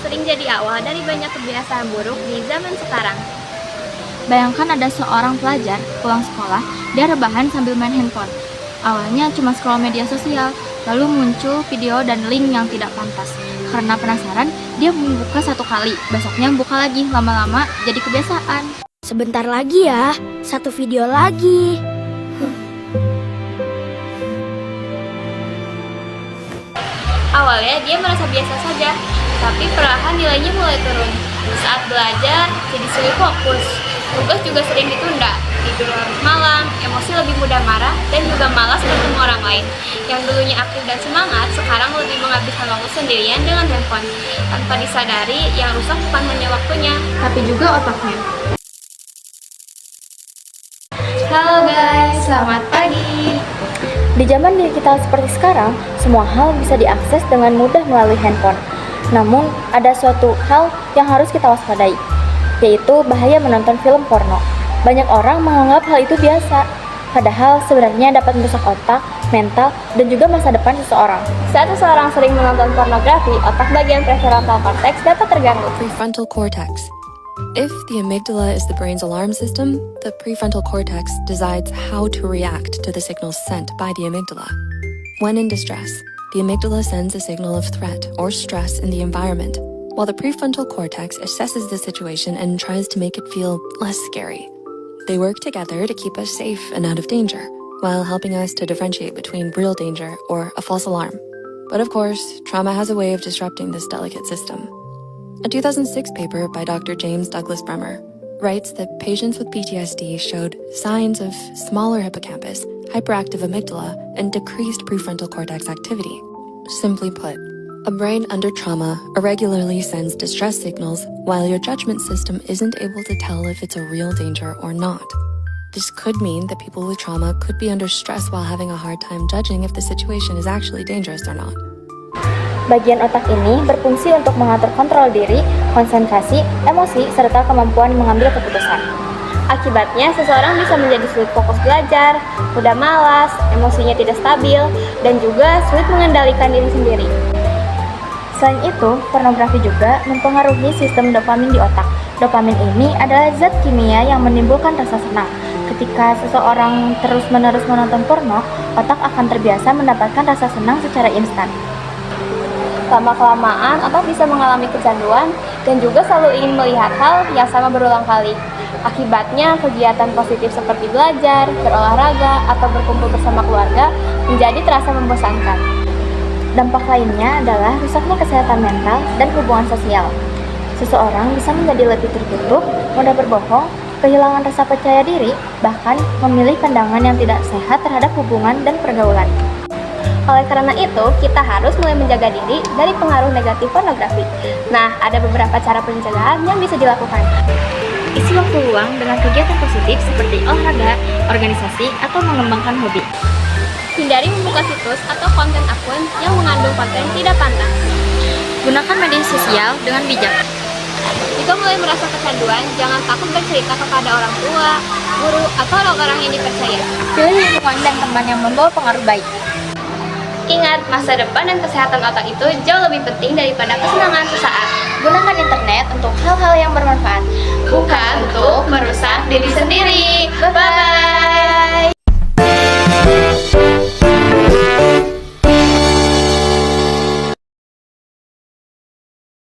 sering jadi awal dari banyak kebiasaan buruk di zaman sekarang. Bayangkan ada seorang pelajar pulang sekolah, dia rebahan sambil main handphone. Awalnya cuma scroll media sosial, lalu muncul video dan link yang tidak pantas. Karena penasaran, dia membuka satu kali, besoknya buka lagi, lama-lama jadi kebiasaan. Sebentar lagi ya, satu video lagi. Awalnya dia merasa biasa saja, tapi perlahan nilainya mulai turun. Saat belajar, jadi sulit fokus. Tugas juga sering ditunda, tidur larut malam, emosi lebih mudah marah, dan juga malas bertemu orang lain. Yang dulunya aktif dan semangat, sekarang lebih menghabiskan waktu sendirian dengan handphone. Tanpa disadari, yang rusak bukan hanya waktunya, tapi juga otaknya. Halo guys, selamat pagi. Di zaman digital seperti sekarang, semua hal bisa diakses dengan mudah melalui handphone. Namun, ada suatu hal yang harus kita waspadai, yaitu bahaya menonton film porno. Banyak orang menganggap hal itu biasa, padahal sebenarnya dapat merusak otak, mental, dan juga masa depan seseorang. Saat seseorang sering menonton pornografi, otak bagian prefrontal cortex dapat terganggu. Prefrontal cortex. If the amygdala is the brain's alarm system, the prefrontal cortex decides how to react to the signals sent by the amygdala. When in distress, the amygdala sends a signal of threat or stress in the environment, while the prefrontal cortex assesses the situation and tries to make it feel less scary. They work together to keep us safe and out of danger, while helping us to differentiate between real danger or a false alarm. But of course, trauma has a way of disrupting this delicate system. A 2006 paper by Dr. James Douglas Bremer writes that patients with PTSD showed signs of smaller hippocampus, hyperactive amygdala, and decreased prefrontal cortex activity. Simply put, a brain under trauma irregularly sends distress signals while your judgment system isn't able to tell if it's a real danger or not. This could mean that people with trauma could be under stress while having a hard time judging if the situation is actually dangerous or not. Bagian otak ini berfungsi untuk mengatur kontrol diri, konsentrasi, emosi, serta kemampuan mengambil keputusan. Akibatnya, seseorang bisa menjadi sulit fokus belajar, mudah malas, emosinya tidak stabil, dan juga sulit mengendalikan diri sendiri. Selain itu, pornografi juga mempengaruhi sistem dopamin di otak. Dopamin ini adalah zat kimia yang menimbulkan rasa senang. Ketika seseorang terus-menerus menonton porno, otak akan terbiasa mendapatkan rasa senang secara instan. Lama-kelamaan, otak bisa mengalami kecanduan dan juga selalu ingin melihat hal yang sama berulang kali. Akibatnya, kegiatan positif seperti belajar, berolahraga, atau berkumpul bersama keluarga menjadi terasa membosankan. Dampak lainnya adalah rusaknya kesehatan mental dan hubungan sosial. Seseorang bisa menjadi lebih tertutup, mudah berbohong, kehilangan rasa percaya diri, bahkan memilih pandangan yang tidak sehat terhadap hubungan dan pergaulan. Oleh karena itu, kita harus mulai menjaga diri dari pengaruh negatif pornografi. Nah, ada beberapa cara pencegahan yang bisa dilakukan. Isi waktu luang dengan kegiatan positif seperti olahraga, organisasi, atau mengembangkan hobi. Hindari membuka situs atau konten akun yang mengandung konten tidak pantas. Gunakan media sosial dengan bijak. Jika mulai merasa kecanduan, jangan takut bercerita kepada orang tua, guru, atau orang-orang yang dipercaya. Pilih lingkungan dan teman yang membawa pengaruh baik. Ingat, masa depan dan kesehatan otak itu jauh lebih penting daripada kesenangan sesaat. Gunakan internet untuk hal-hal yang bermanfaat, Bukan untuk merusak diri sendiri.